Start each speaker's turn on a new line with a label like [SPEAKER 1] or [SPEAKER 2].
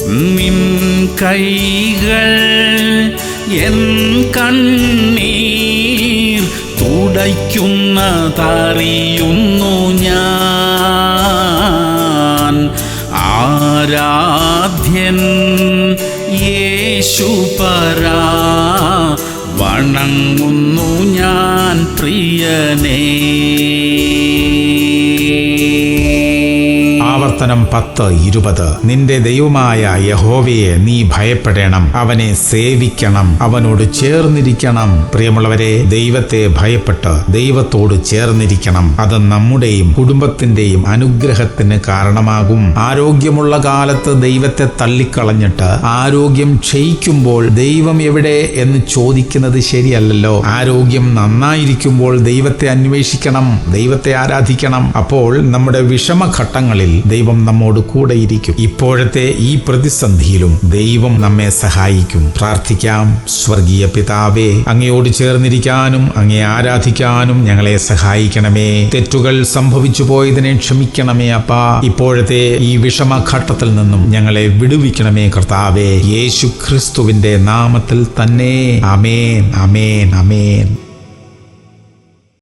[SPEAKER 1] നിൻ കൈകൾ എൻ കണ്ണീർ തുടയ്ക്കുന്നതറിയുന്നു ഞാൻ. ആരാധ്യൻ യേശുപരാ, വണങ്ങുന്നു ഞാൻ പ്രിയനേ.
[SPEAKER 2] ആവർത്തനം 10:20. നിന്റെ ദൈവമായ യഹോവയെ നീ ഭയപ്പെടണം, അവനെ സേവിക്കണം, അവനോട് ചേർന്നിരിക്കണം. പ്രിയമുള്ളവരെ, ദൈവത്തെ ഭയപ്പെട്ട് ദൈവത്തോട് ചേർന്നിരിക്കണം. അത് നമ്മുടെയും കുടുംബത്തിന്റെയും അനുഗ്രഹത്തിന് കാരണമാകും. ആരോഗ്യമുള്ള കാലത്ത് ദൈവത്തെ തള്ളിക്കളഞ്ഞിട്ട് ആരോഗ്യം ക്ഷയിക്കുമ്പോൾ ദൈവം എവിടെ എന്ന് ചോദിക്കുന്നത് ശരിയല്ലല്ലോ. ആരോഗ്യം നന്നായിരിക്കുമ്പോൾ ദൈവത്തെ അന്വേഷിക്കണം, ദൈവത്തെ ആരാധിക്കണം. അപ്പോൾ നമ്മുടെ വിഷമഘട്ടങ്ങളിൽ ദൈവം നമ്മോട് കൂടെയിരിക്കും. ഇപ്പോഴത്തെ ഈ പ്രതിസന്ധിയിലും ദൈവം നമ്മെ സഹായിക്കും. പ്രാർത്ഥിക്കാം. സ്വർഗീയ പിതാവേ, അങ്ങയോട് ചേർന്നിരിക്കാനും അങ്ങയെ ആരാധിക്കാനും ഞങ്ങളെ സഹായിക്കണമേ. തെറ്റുകൾ സംഭവിച്ചു പോയതിനെ ക്ഷമിക്കണമേ അപ്പാ. ഇപ്പോഴത്തെ ഈ വിഷമഘട്ടത്തിൽ നിന്നും ഞങ്ങളെ വിടുവിക്കണമേ കർത്താവേ. യേശു ക്രിസ്തുവിന്റെ നാമത്തിൽ തന്നെ. ആമേൻ, ആമേൻ, ആമേൻ.